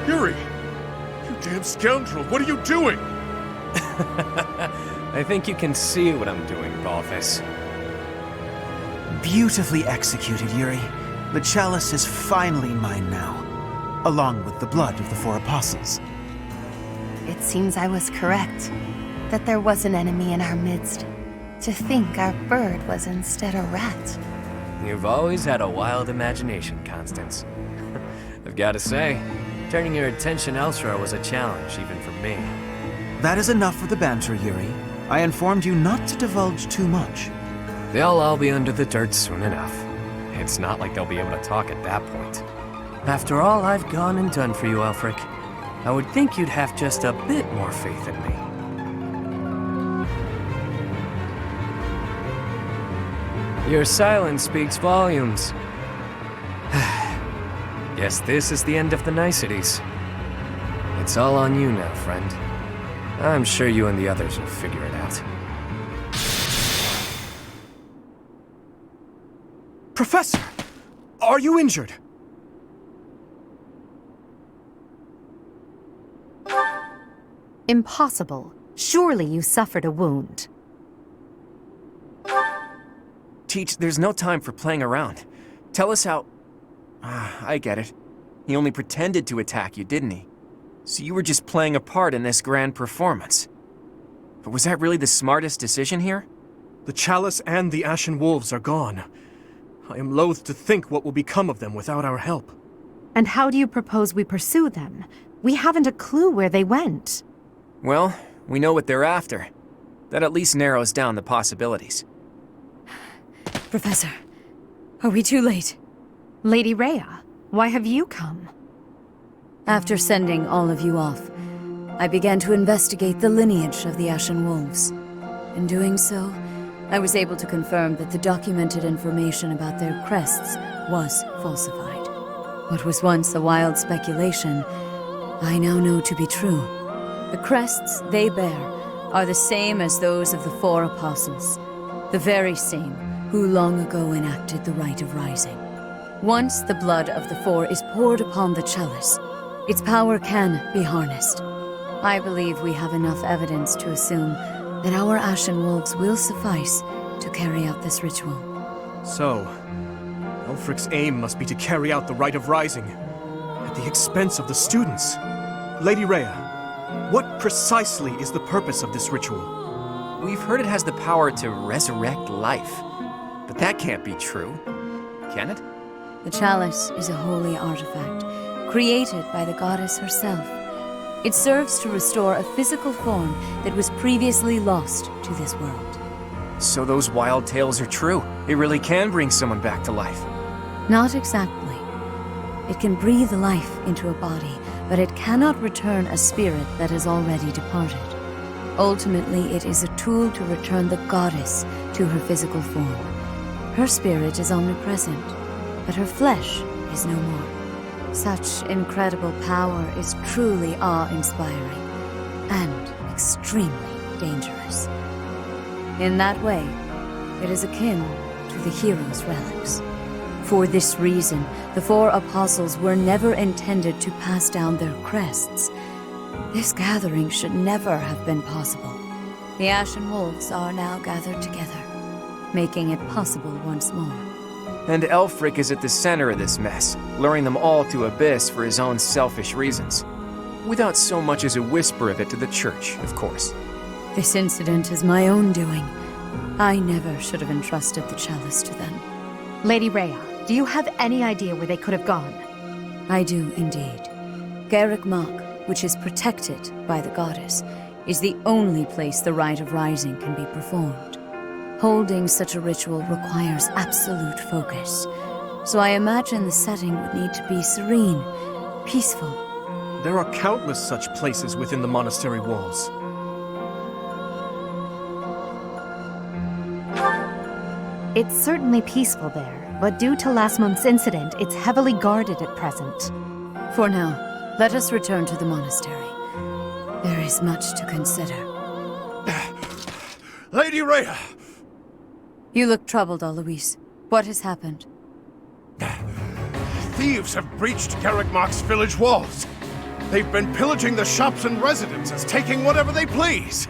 Yuri! You damn scoundrel, what are you doing? I think you can see what I'm doing, Balthus. Beautifully executed, Yuri. The chalice is finally mine now, along with the blood of the 4 apostles. It seems I was correct, that there was an enemy in our midst. To think our bird was instead a rat. You've always had a wild imagination, Constance. I've got to say, turning your attention elsewhere was a challenge, even for me. That is enough for the banter, Yuri. I informed you not to divulge too much. They'll all be under the dirt soon enough. It's not like they'll be able to talk at that point. After all I've gone and done for you, Elfric, I would think you'd have just a bit more faith in me. Your silence speaks volumes. Guess this is the end of the niceties. It's all on you now, friend. I'm sure you and the others will figure it out. Professor! Are you injured? Impossible. Surely you suffered a wound. Teach, there's no time for playing around. Tell us how... I get it. He only pretended to attack you, didn't he? So you were just playing a part in this grand performance. But was that really the smartest decision here? The chalice and the Ashen Wolves are gone. I am loath to think what will become of them without our help. And how do you propose we pursue them? We haven't a clue where they went. Well, we know what they're after. That at least narrows down the possibilities. Professor, are we too late? Lady Rhea, why have you come? After sending all of you off, I began to investigate the lineage of the Ashen Wolves. In doing so, I was able to confirm that the documented information about their crests was falsified. What was once a wild speculation, I now know to be true. The crests they bear are the same as those of the 4 apostles, the very same who long ago enacted the Rite of Rising. Once the blood of the 4 is poured upon the chalice, its power can be harnessed. I believe we have enough evidence to assume that our Ashen Wolves will suffice to carry out this ritual. So, Elfric's aim must be to carry out the Rite of Rising, at the expense of the students. Lady Rhea, what precisely is the purpose of this ritual? We've heard it has the power to resurrect life. But that can't be true, can it? The chalice is a holy artifact, created by the goddess herself. It serves to restore a physical form that was previously lost to this world. So those wild tales are true. It really can bring someone back to life. Not exactly. It can breathe life into a body, but it cannot return a spirit that has already departed. Ultimately, it is a tool to return the goddess to her physical form. Her spirit is omnipresent, but her flesh is no more. Such incredible power is truly awe-inspiring and extremely dangerous. In that way, it is akin to the hero's relics. For this reason, the 4 apostles were never intended to pass down their crests. This gathering should never have been possible. The Ashen Wolves are now gathered together, making it possible once more. And Elfric is at the center of this mess, luring them all to Abyss for his own selfish reasons. Without so much as a whisper of it to the church, of course. This incident is my own doing. I never should have entrusted the chalice to them. Lady Rhea, do you have any idea where they could have gone? I do indeed. Garrick Mach, which is protected by the goddess, is the only place the Rite of Rising can be performed. Holding such a ritual requires absolute focus, so I imagine the setting would need to be serene, peaceful. There are countless such places within the monastery walls. It's certainly peaceful there, but due to last month's incident, it's heavily guarded at present. For now, let us return to the monastery. There is much to consider. Lady Rhea! You look troubled, Alois. What has happened? Thieves have breached Garrick Mach's village walls. They've been pillaging the shops and residences, taking whatever they please.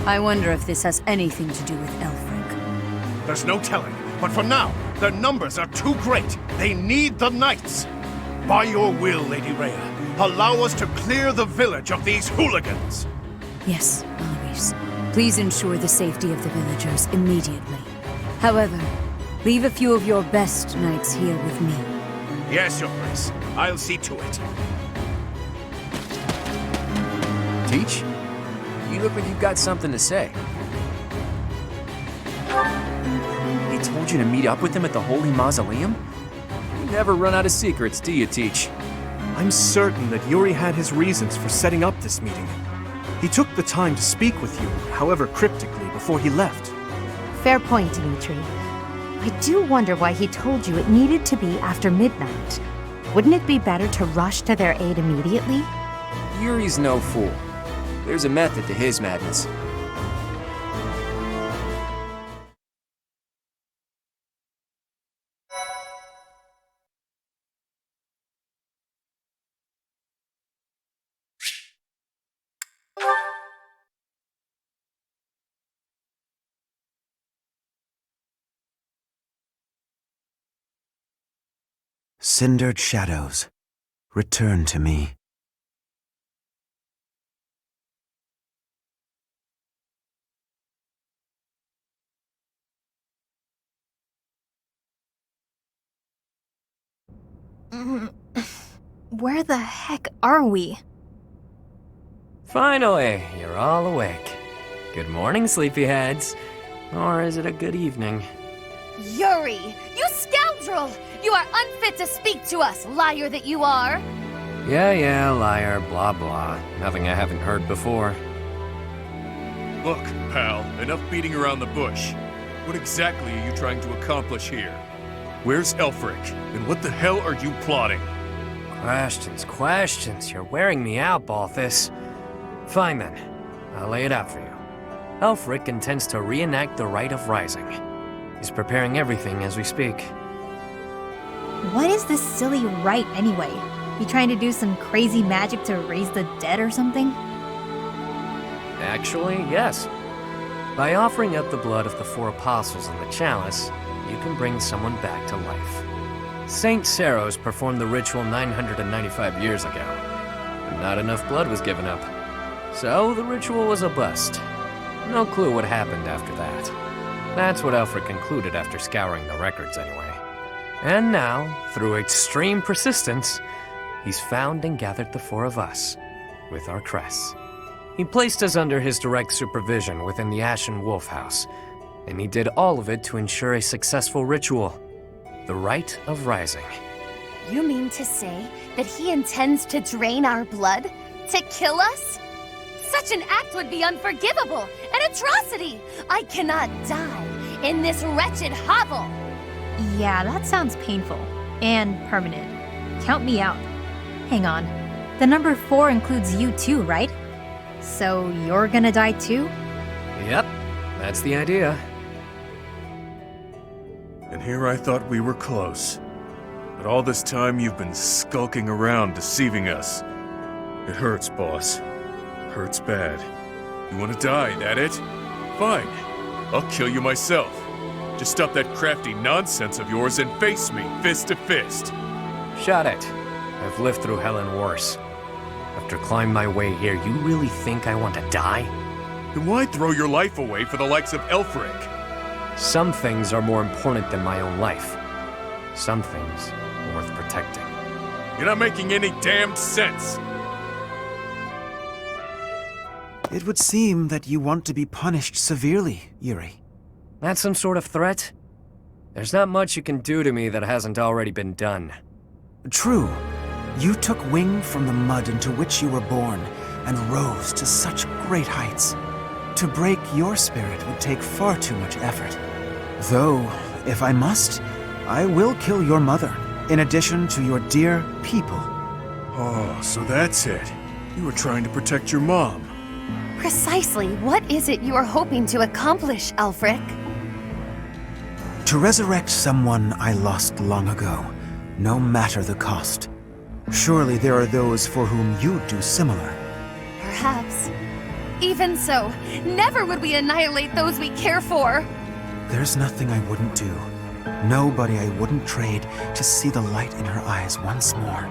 I wonder if this has anything to do with Elfric. There's no telling, but for now, their numbers are too great. They need the knights. By your will, Lady Rhea, allow us to clear the village of these hooligans. Yes, Eloise. Please ensure the safety of the villagers immediately. However, leave a few of your best knights here with me. Yes, Your Grace. I'll see to it. Teach? You look like you've got something to say. He told you to meet up with him at the Holy Mausoleum? You never run out of secrets, do you, Teach? I'm certain that Yuri had his reasons for setting up this meeting. He took the time to speak with you, however cryptically, before he left. Fair point, Dimitri. I do wonder why he told you it needed to be after midnight. Wouldn't it be better to rush to their aid immediately? Yuri's no fool. There's a method to his madness. Cindered shadows, return to me. Where the heck are we? Finally, you're all awake. Good morning, sleepyheads. Or is it a good evening? Yuri, you scoundrel! You are unfit to speak to us, liar that you are! Yeah, liar, blah blah. Nothing I haven't heard before. Look, pal, enough beating around the bush. What exactly are you trying to accomplish here? Where's Elfric? And what the hell are you plotting? Questions. You're wearing me out, Balthus. Fine then. I'll lay it out for you. Elfric intends to reenact the Rite of Rising. He's preparing everything as we speak. What is this silly rite anyway? You trying to do some crazy magic to raise the dead or something? Actually, yes. By offering up the blood of the 4 apostles in the chalice, you can bring someone back to life. Saint Saros performed the ritual 995 years ago, but not enough blood was given up. So the ritual was a bust. No clue what happened after that. That's what Elfric concluded after scouring the records anyway. And now, through extreme persistence, he's found and gathered the 4 of us, with our crests. He placed us under his direct supervision within the Ashen Wolf House, and he did all of it to ensure a successful ritual, the Rite of Rising. You mean to say that he intends to drain our blood? To kill us? Such an act would be unforgivable, an atrocity! I cannot die in this wretched hovel! Yeah, that sounds painful. And permanent. Count me out. Hang on. The number 4 includes you too, right? So you're gonna die too? Yep, that's the idea. And here I thought we were close. But all this time you've been skulking around, deceiving us. It hurts, boss. Hurts bad. You want to die, that it? Fine. I'll kill you myself. Just stop that crafty nonsense of yours and face me, fist to fist. Shut it. I've lived through hell and worse. After climbing my way here, you really think I want to die? Then why throw your life away for the likes of Elfric? Some things are more important than my own life. Some things are worth protecting. You're not making any damned sense. It would seem that you want to be punished severely, Yuri. That's some sort of threat? There's not much you can do to me that hasn't already been done. True. You took wing from the mud into which you were born, and rose to such great heights. To break your spirit would take far too much effort. Though, if I must, I will kill your mother, in addition to your dear people. Oh, so that's it. You were trying to protect your mom. Precisely what is it you are hoping to accomplish, Elfric? To resurrect someone I lost long ago, no matter the cost. Surely there are those for whom you'd do similar. Perhaps. Even so, never would we annihilate those we care for. There's nothing I wouldn't do. Nobody I wouldn't trade to see the light in her eyes once more.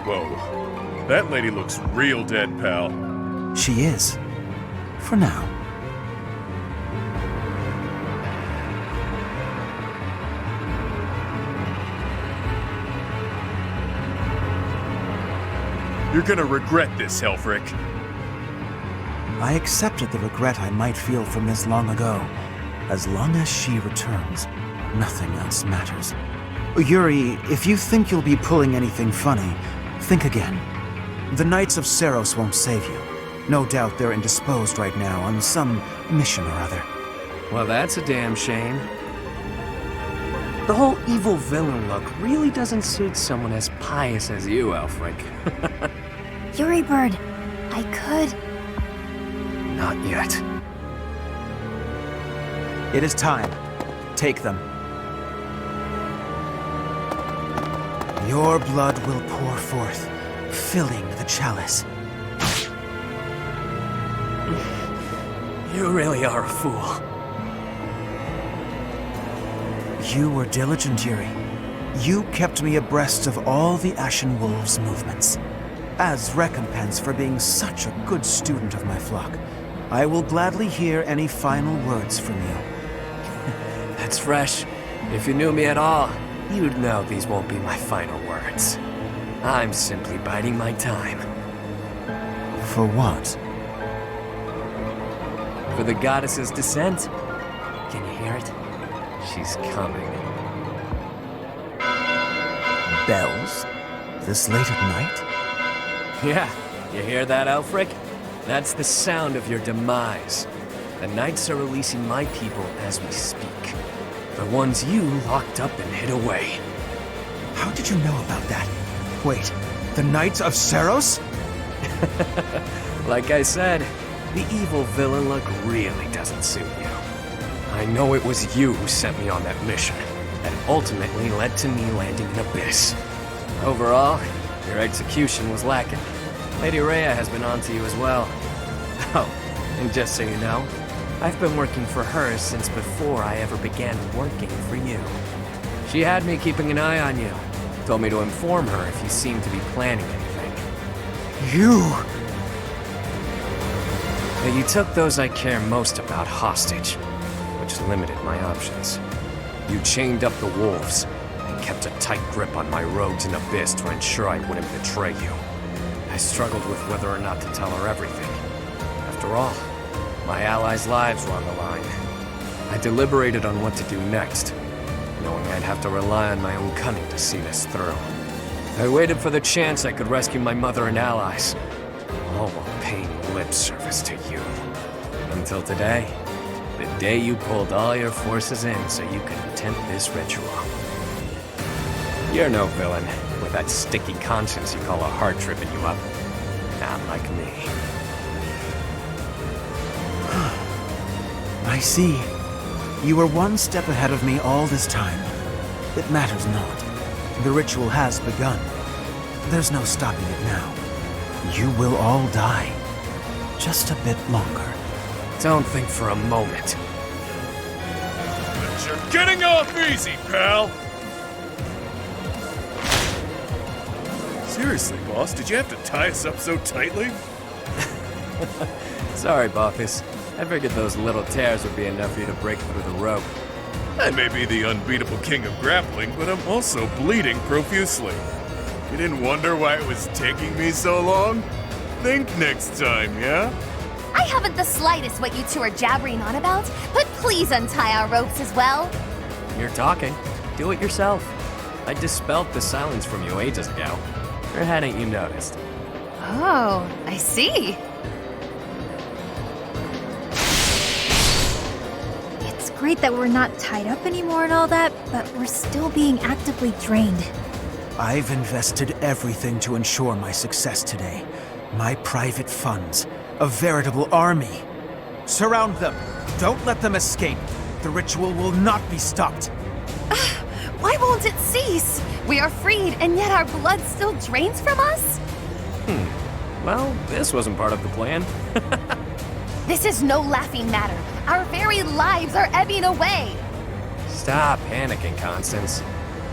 Whoa. That lady looks real dead, pal. She is. For now. You're gonna regret this, Helfrich. I accepted the regret I might feel from this long ago. As long as she returns, nothing else matters. Yuri, if you think you'll be pulling anything funny, think again. The Knights of Seros won't save you. No doubt they're indisposed right now on some mission or other. Well, that's a damn shame. The whole evil villain look really doesn't suit someone as pious as you, Elfric. Yuri Bird, I could. Not yet. It is time. Take them. Your blood will pour forth, filling the chalice. You really are a fool. You were diligent, Yuri. You kept me abreast of all the Ashen Wolves' movements. As recompense for being such a good student of my flock, I will gladly hear any final words from you. That's fresh. If you knew me at all, you'd know these won't be my final words. I'm simply biding my time. For what? For the goddess's descent. Can you hear it? She's coming. Bells? This late at night? Yeah, you hear that, Elfric? That's the sound of your demise. The Knights are releasing my people as we speak. The ones you locked up and hid away. How did you know about that? Wait, the Knights of Seros? Like I said, the evil villain look really doesn't suit you. I know it was you who sent me on that mission, that ultimately led to me landing in Abyss. Overall, your execution was lacking. Lady Rhea has been on to you as well. Oh, and just so you know, I've been working for her since before I ever began working for you. She had me keeping an eye on you. Told me to inform her if you seemed to be planning anything. You! But you took those I care most about hostage, which limited my options. You chained up the wolves, and kept a tight grip on my rogues in Abyss to ensure I wouldn't betray you. I struggled with whether or not to tell her everything. After all, my allies' lives were on the line. I deliberated on what to do next, knowing I'd have to rely on my own cunning to see this through. I waited for the chance I could rescue my mother and allies, all while paying lip service to you. Until today, the day you pulled all your forces in so you could attempt this ritual. You're no villain, with that sticky conscience you call a heart tripping you up. Not like me. I see. You were one step ahead of me all this time. It matters not. The ritual has begun. There's no stopping it now. You will all die. Just a bit longer. Don't think for a moment. But you're getting off easy, pal! Seriously, boss, did you have to tie us up so tightly? Sorry, Bauthus. I figured those little tears would be enough for you to break through the rope. I may be the unbeatable king of grappling, but I'm also bleeding profusely. You didn't wonder why it was taking me so long? Think next time, yeah? I haven't the slightest what you two are jabbering on about, but please untie our ropes as well. You're talking. Do it yourself. I dispelled the silence from you ages ago. Or hadn't you noticed? Oh, I see. It's great that we're not tied up anymore and all that, but we're still being actively drained. I've invested everything to ensure my success today. My private funds. A veritable army. Surround them. Don't let them escape. The ritual will not be stopped. Why won't it cease? We are freed, and yet our blood still drains from us? Well, this wasn't part of the plan. This is no laughing matter. Our very lives are ebbing away. Stop panicking, Constance.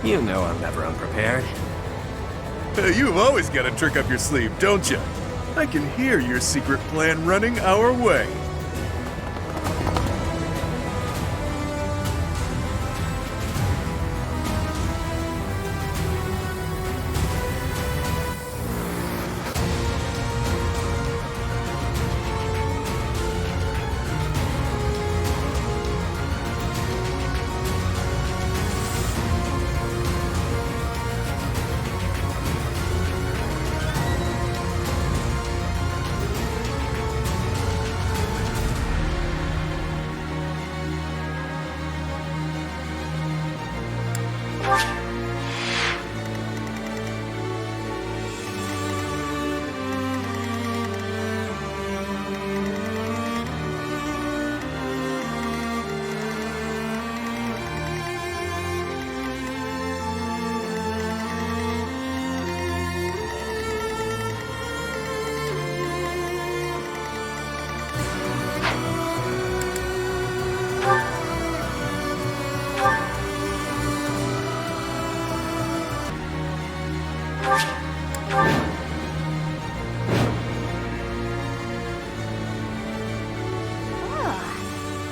You know I'm never unprepared. You've always got a trick up your sleeve, don't you? I can hear your secret plan running our way.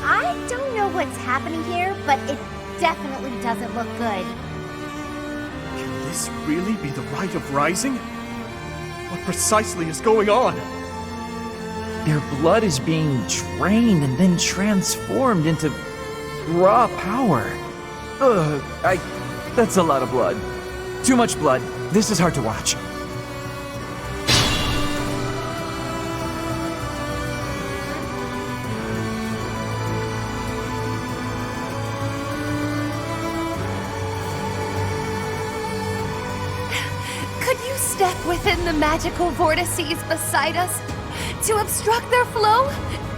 I don't know what's happening here, but it definitely doesn't look good. Can this really be the Rite of Rising? What precisely is going on? Their blood is being drained and then transformed into raw power. That's a lot of blood. Too much blood. This is hard to watch. Could you step within the magical vortices beside us to obstruct their flow?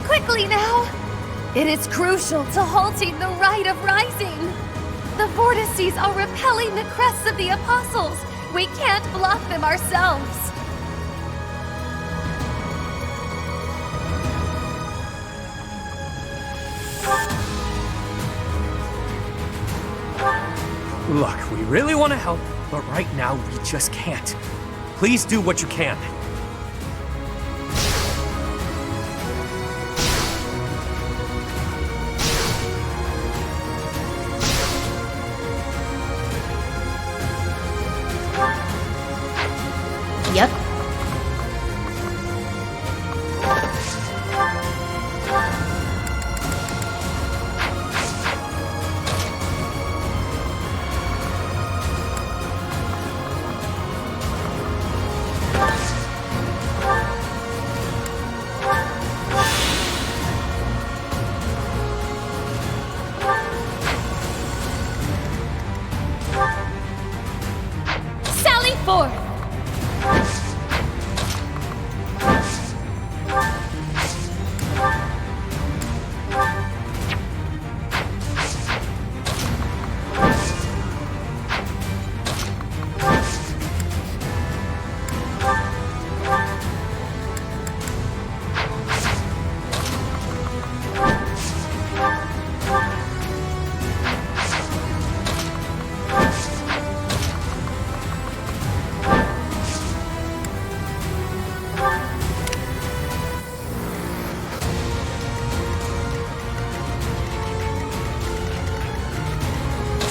Quickly now! It is crucial to halting the Rite of Rising. The vortices are repelling the crests of the apostles. We can't block them ourselves. Look, we really want to help, but right now we just can't. Please do what you can. Yep. Sally forth!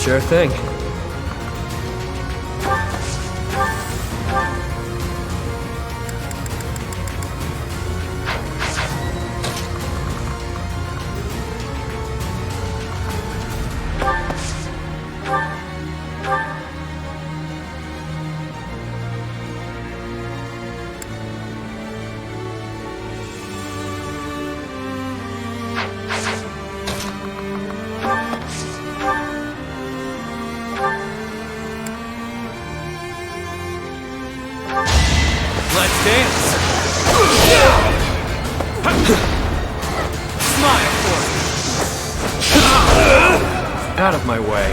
Sure thing. Let's dance! Smile for me! Out of my way.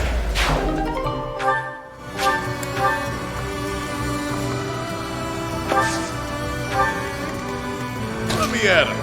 at him!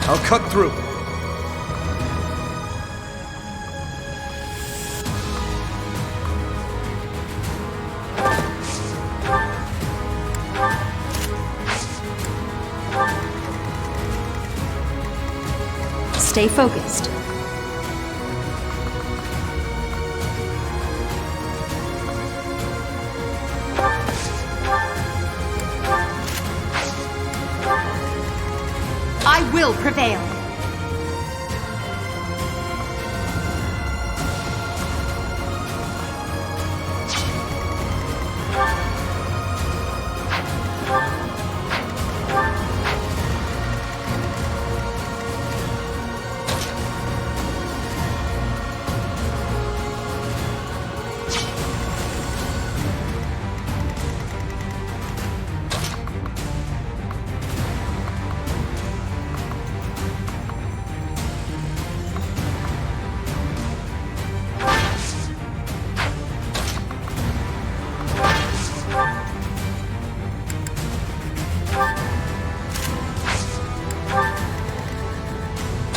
I'll cut through. Stay focused. I will prevail.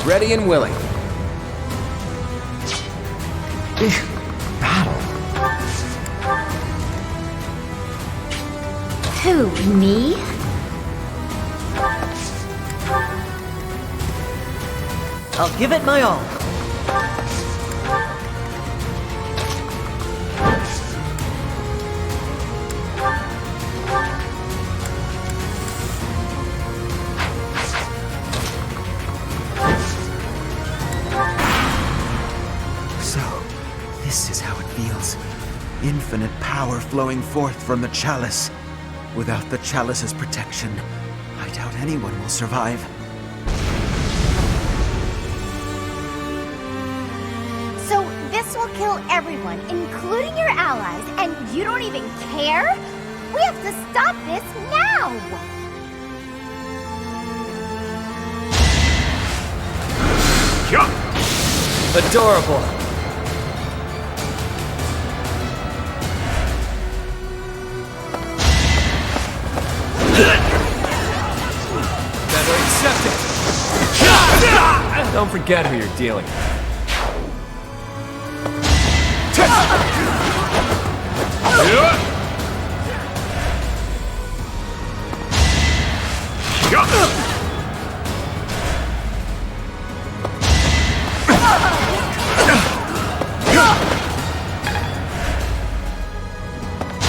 Ready and willing. Battle. Who, me? I'll give it my all. So, this is how it feels. Infinite power flowing forth from the chalice. Without the chalice's protection, I doubt anyone will survive. So this will kill everyone, including your allies, and you don't even care? We have to stop this now! Adorable. Better accept it. Don't forget who you're dealing with.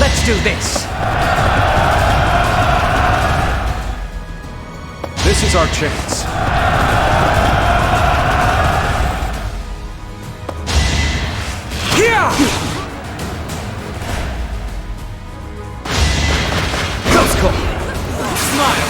Let's do this. This is our chance. Let's go. Smile.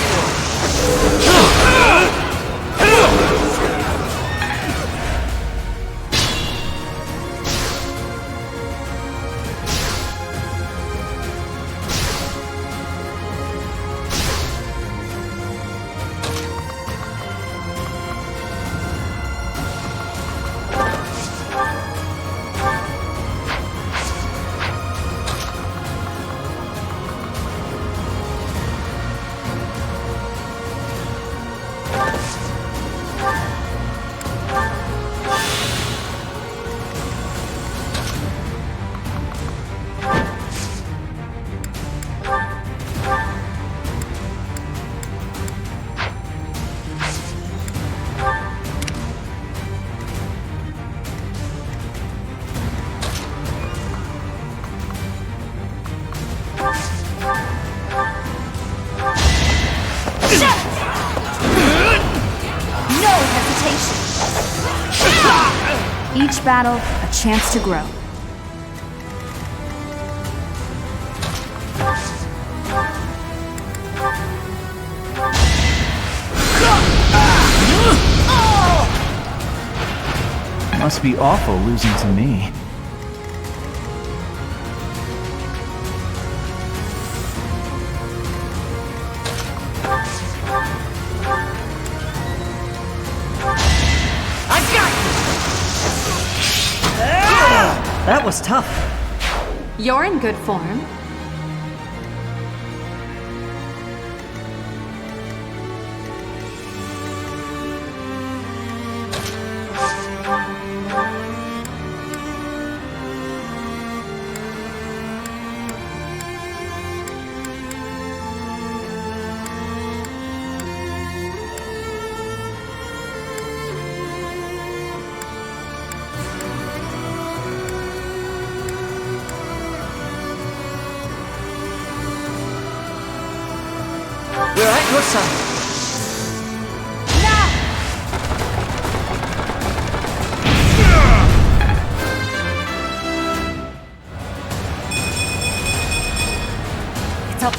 No hesitation! Each battle, a chance to grow. Must be awful losing to me. I got you! That was tough. You're in good form. We're at your side. It's up.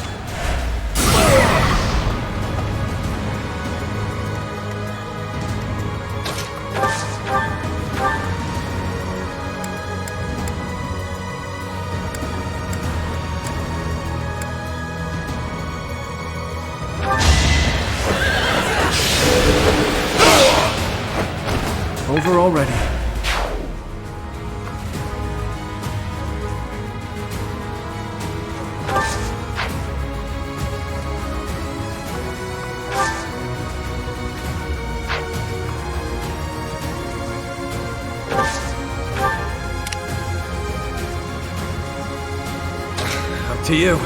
Over already. Up to you.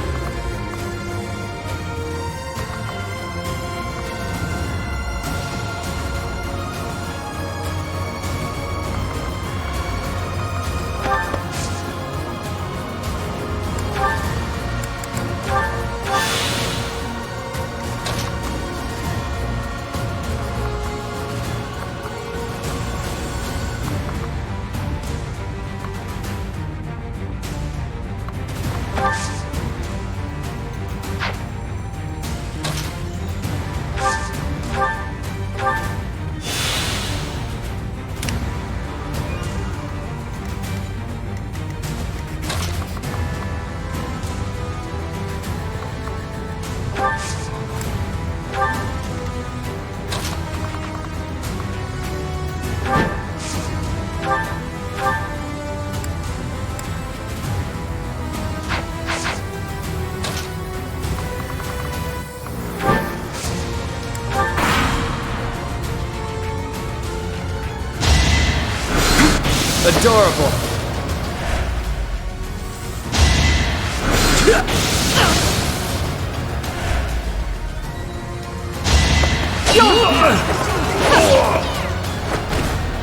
Adorable.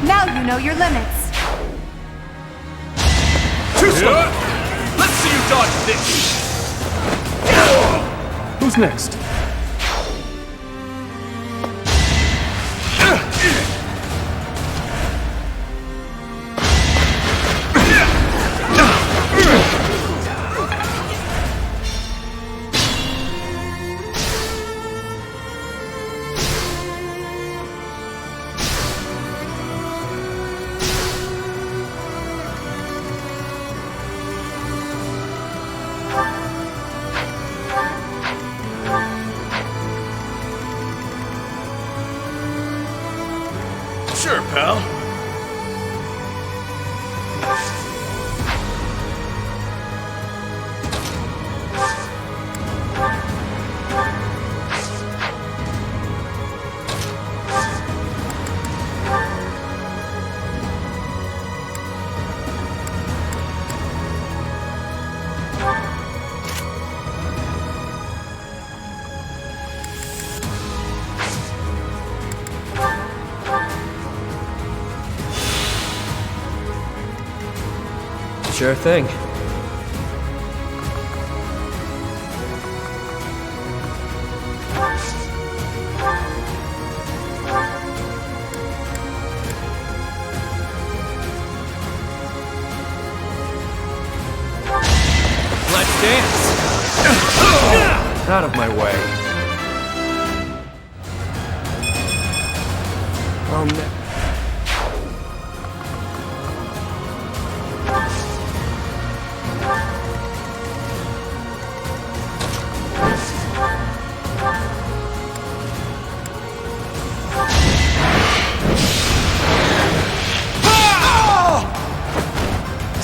Now you know your limits. Let's see you dodge this! Who's next? Sure, pal. Sure thing. Let's dance! Out of my way. Oh, no.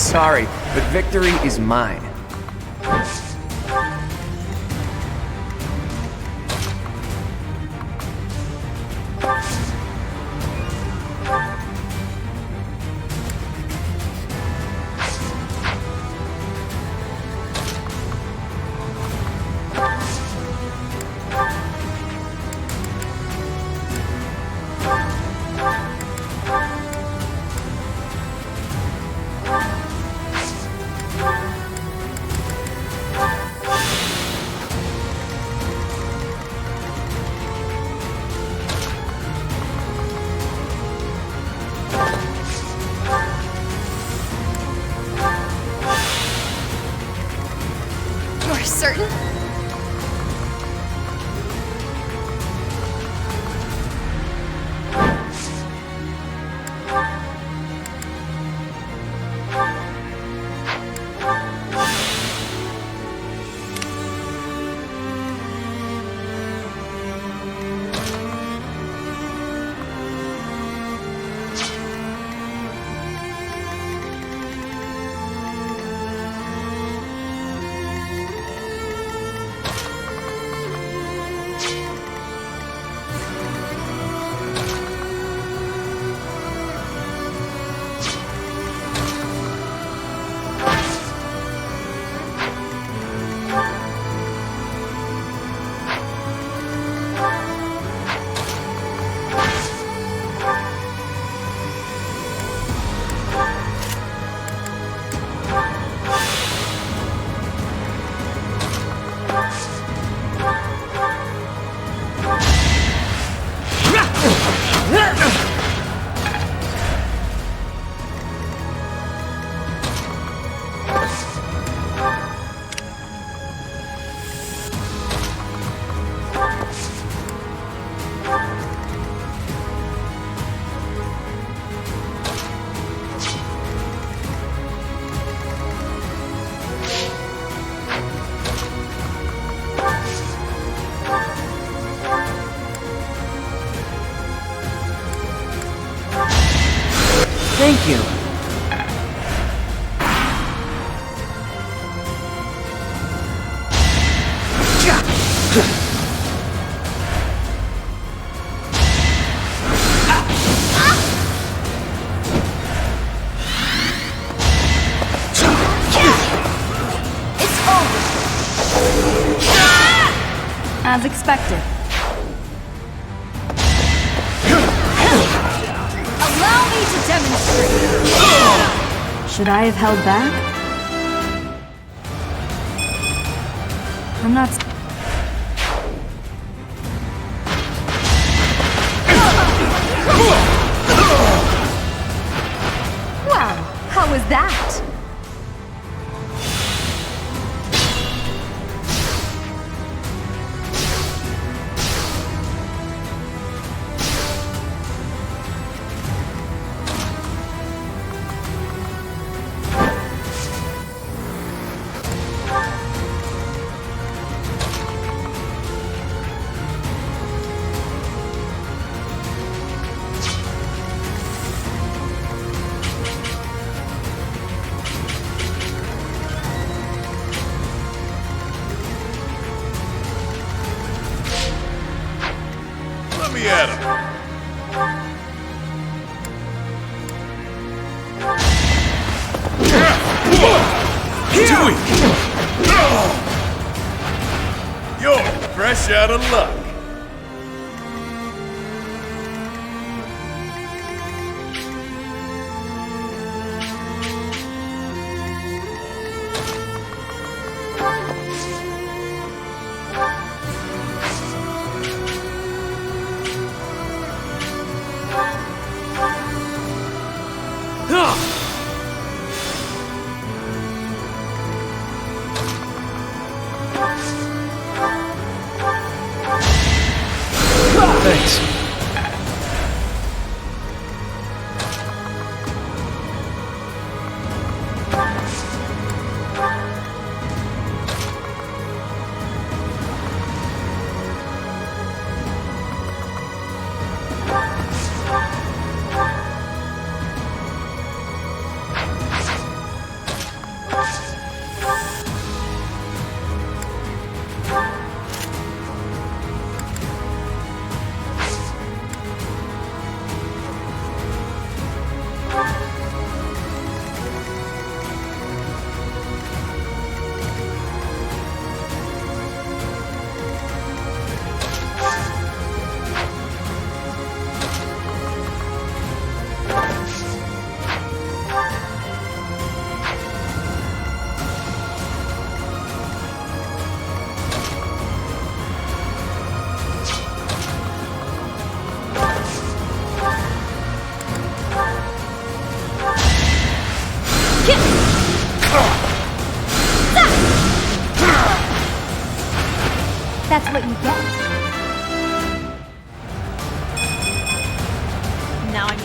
sorry, but victory is mine. You're certain? Thank you. As expected. Allow me to demonstrate! Should I have held back? I'm not. Wow, how was that? Let me at him. You're fresh out of luck. Thanks. That's what you get. Now I need...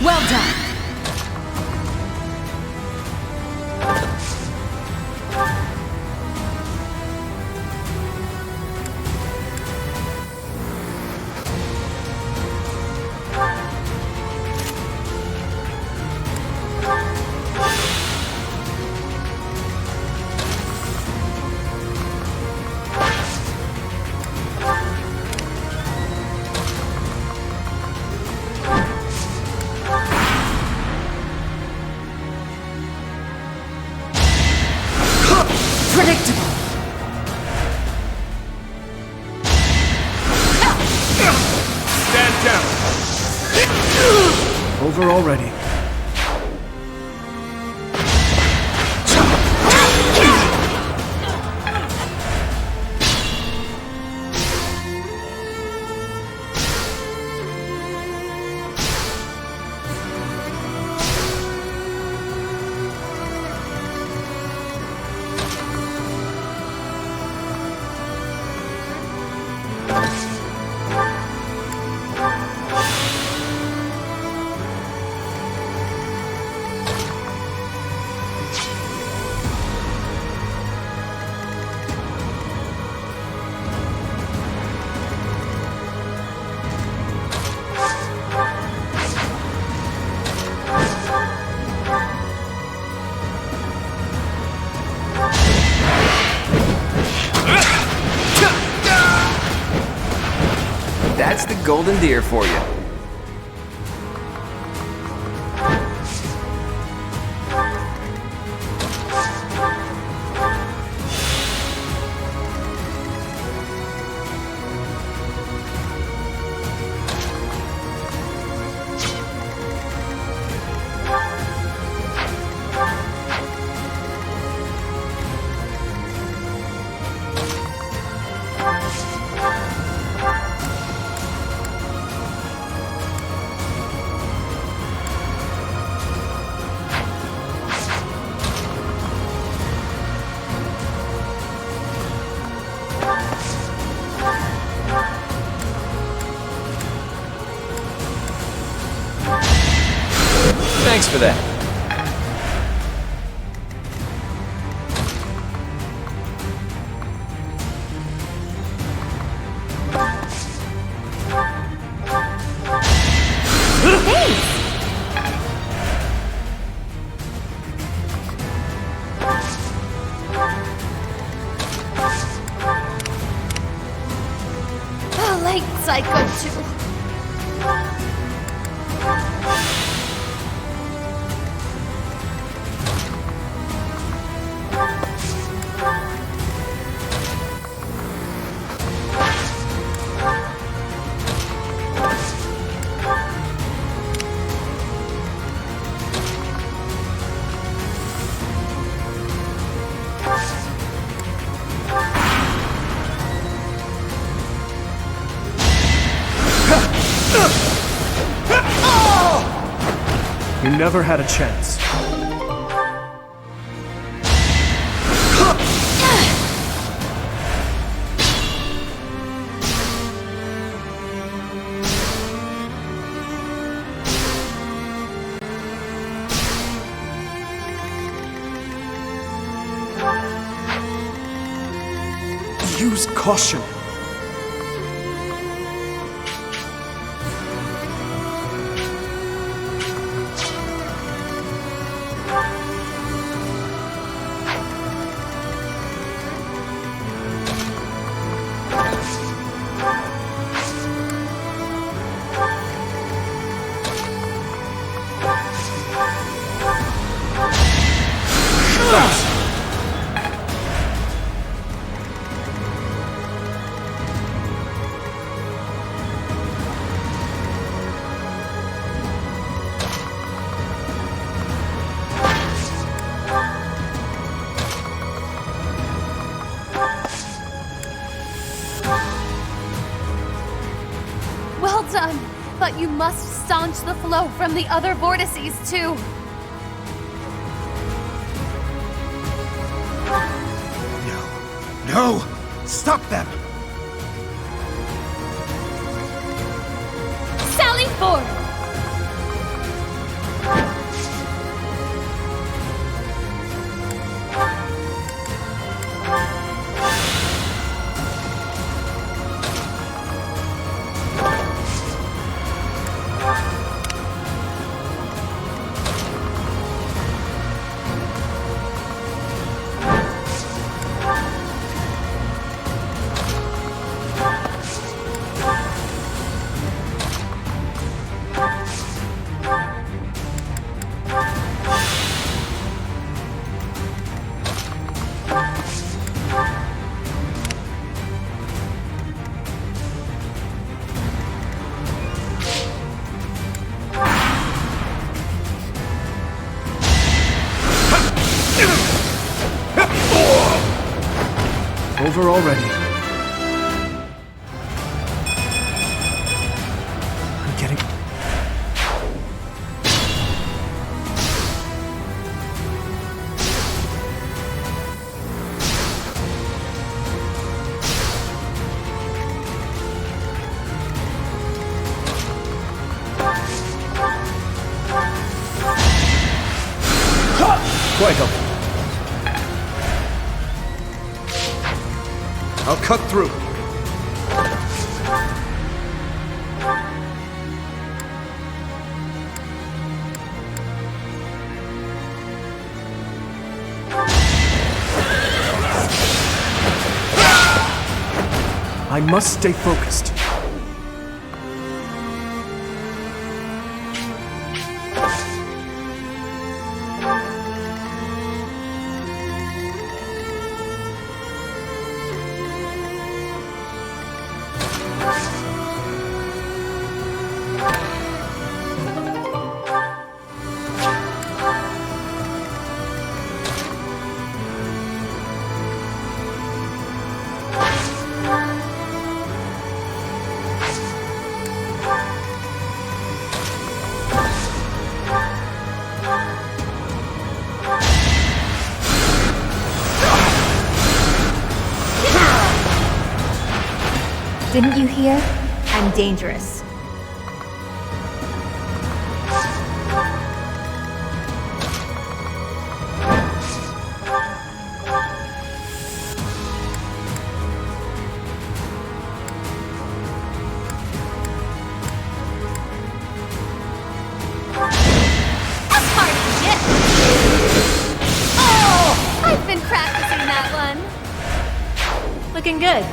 Well done. Predictable. Stand down! Over already. That's the golden deer for you. Thanks for that. Oh, light cycle too. You never had a chance. Use caution. But you must staunch the flow from the other vortices, too. No! Stop them! Sally forth! Over already. I'm getting... Quite helpful. I'll cut through. I must stay focused. Didn't you hear? I'm dangerous. Oh! I've been practicing that one. Looking good.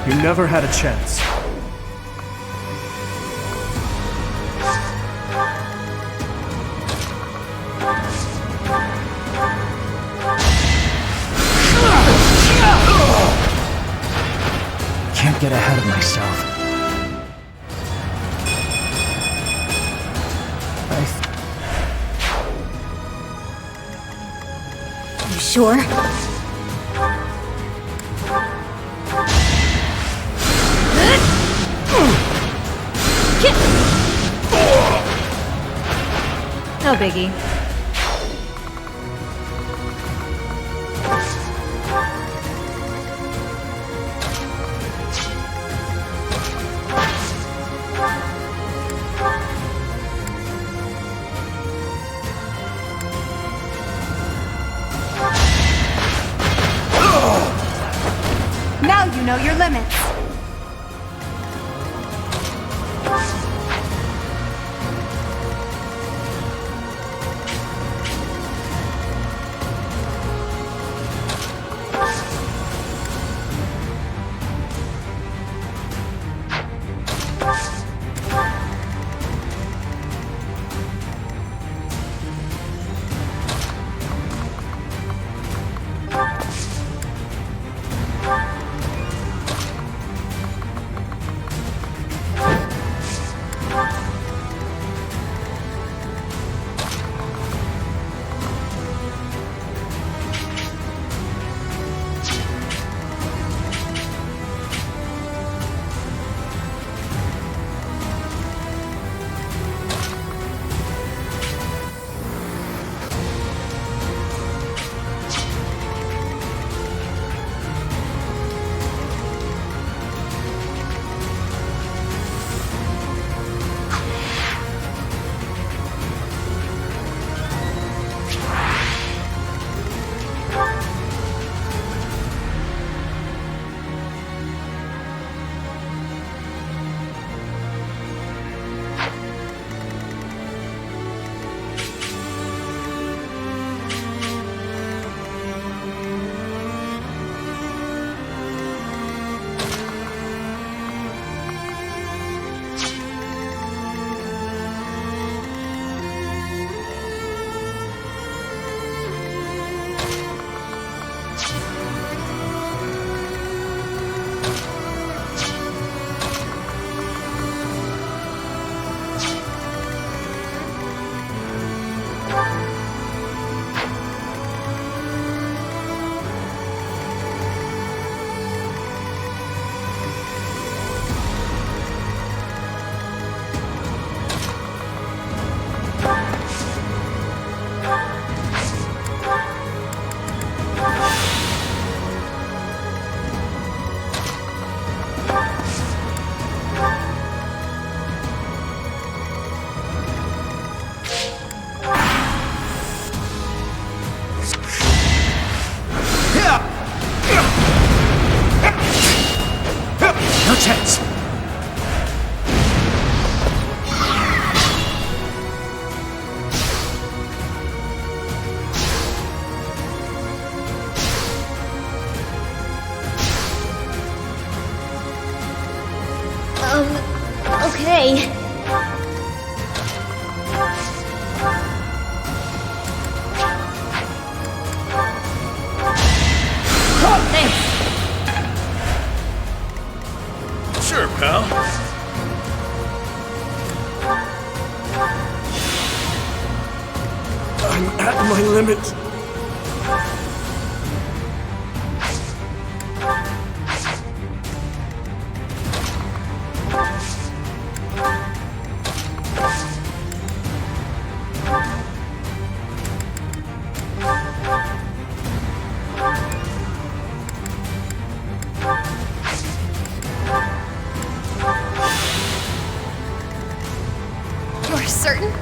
You never had a chance. Can't get ahead of myself. You sure? No biggie. Now you know your limits. No chance. Okay. Thanks. Sure, pal. I'm at my limit. You're certain?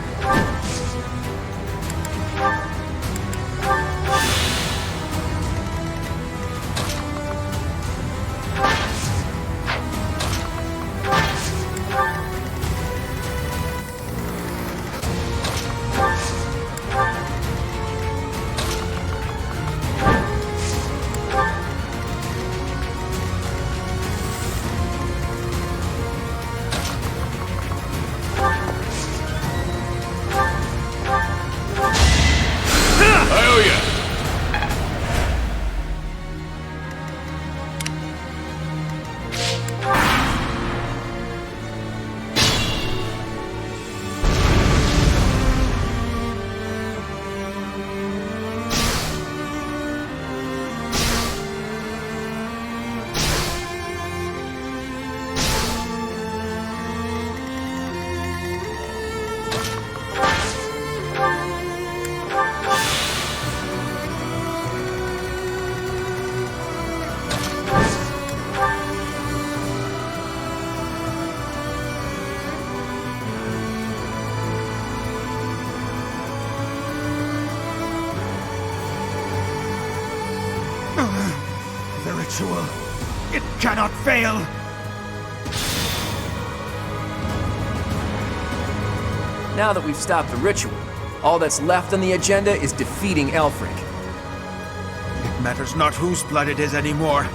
ritual. It cannot fail. Now that we've stopped the ritual, all that's left on the agenda is defeating Elfric. It matters not whose blood it is anymore.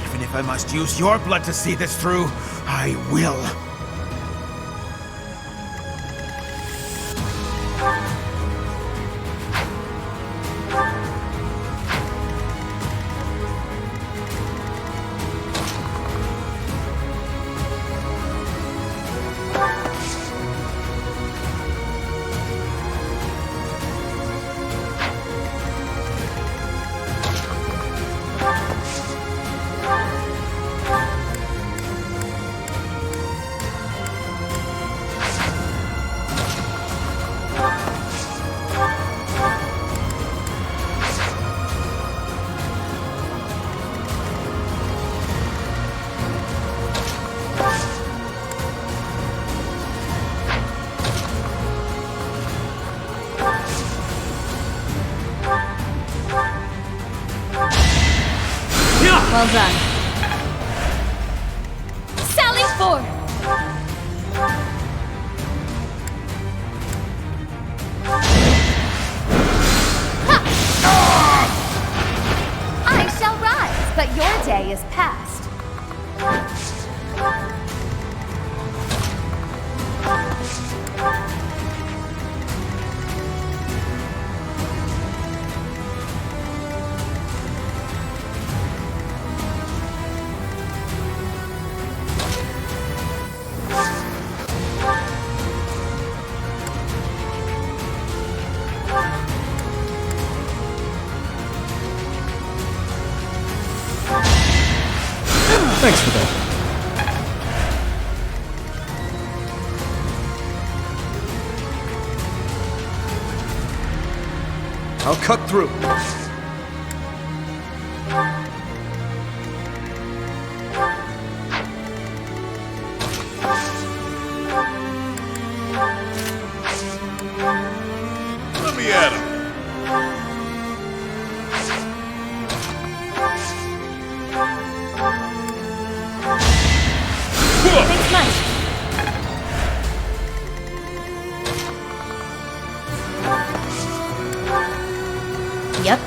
Even if I must use your blood to see this through, I will. Well done. Sally forth! I shall rise, but your day is past. Thanks for that. I'll cut through. Let me at him. Thanks much. Yep.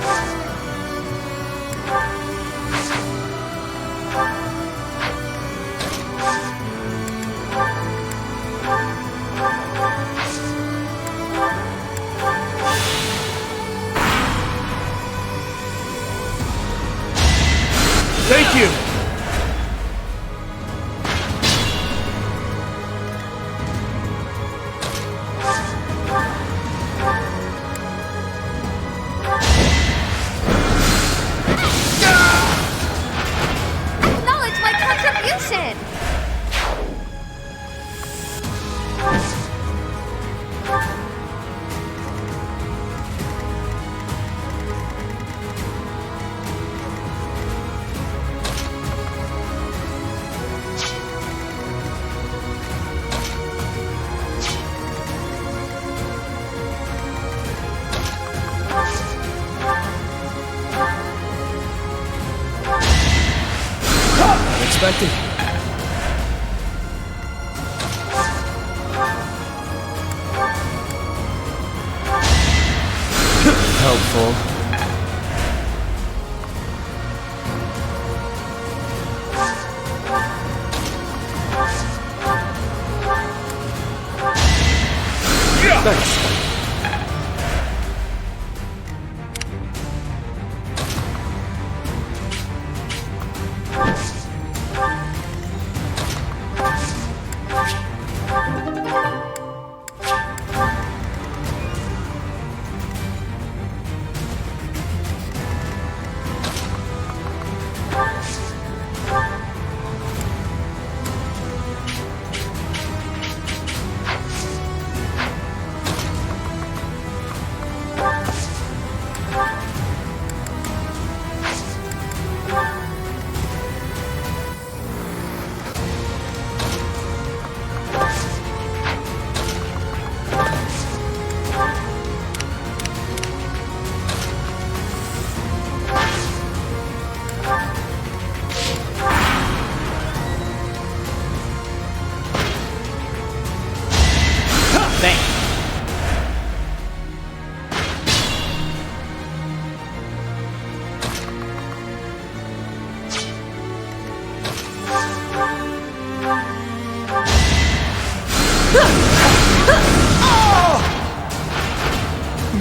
Thank you! Acknowledge my contribution! Unexpected. Helpful. Thanks.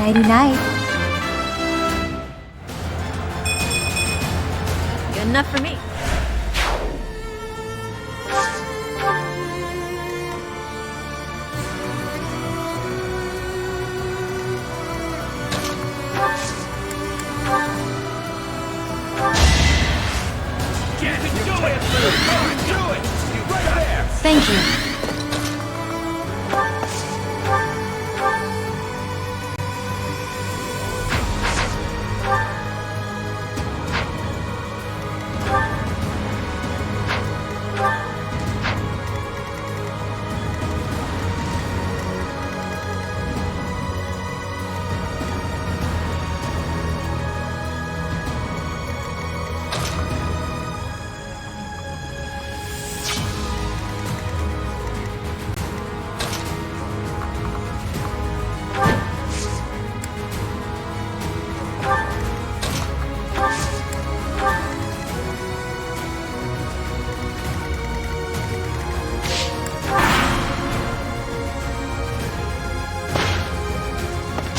Nighty-night. Good enough for me. Thank you.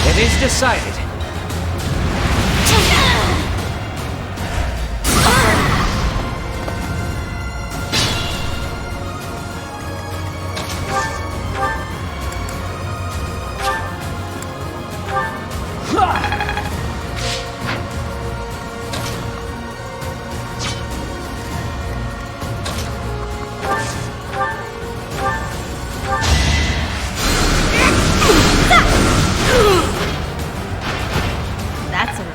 It is decided. That's a relief.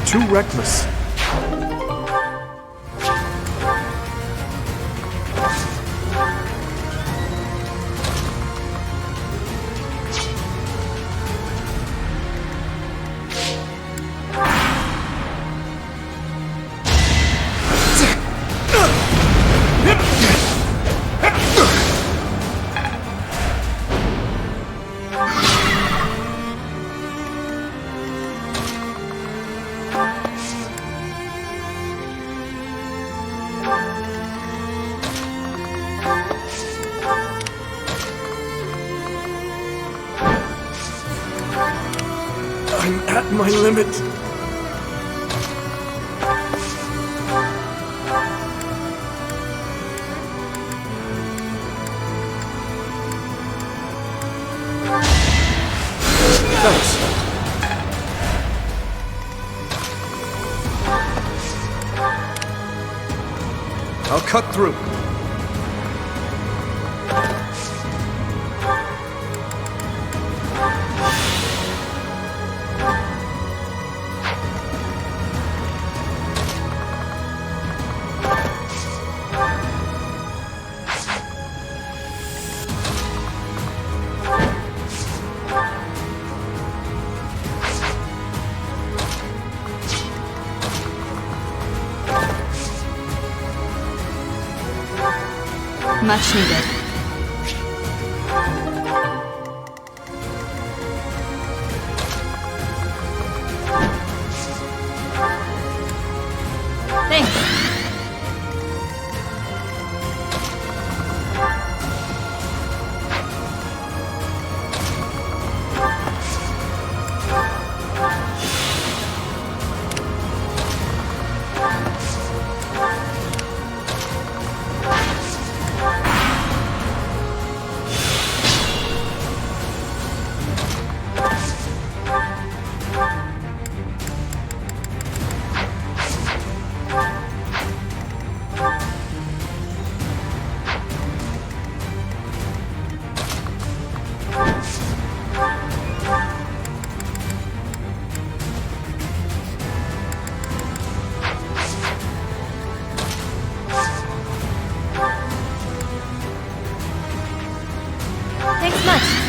Too reckless. I'm at my limit. Thanks. I'll cut through. Much needed. Thanks. Much.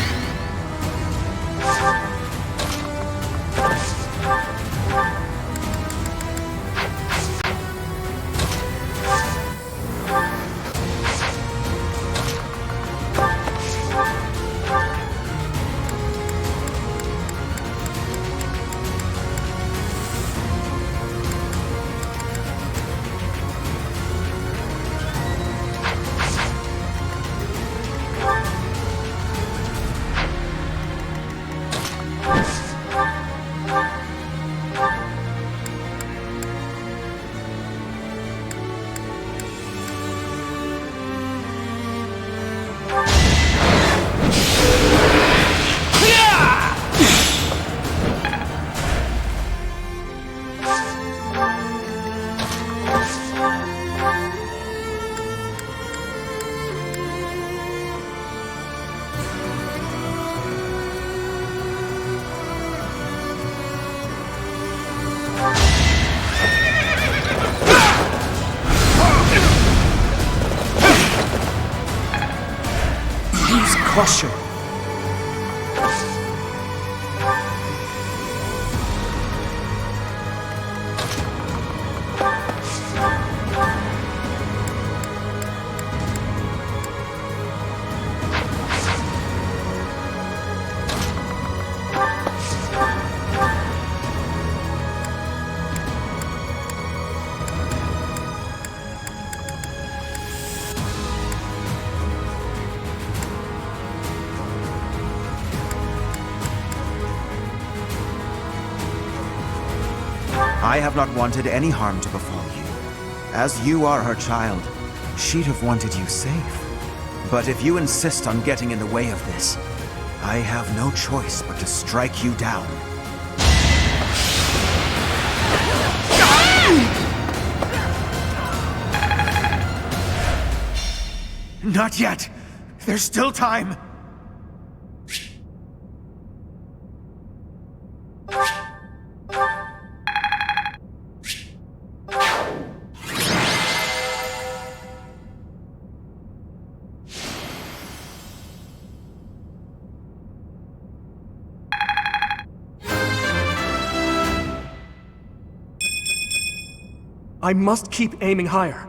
Caution! I have not wanted any harm to befall you. As you are her child, she'd have wanted you safe. But if you insist on getting in the way of this, I have no choice but to strike you down. Not yet! There's still time! I must keep aiming higher.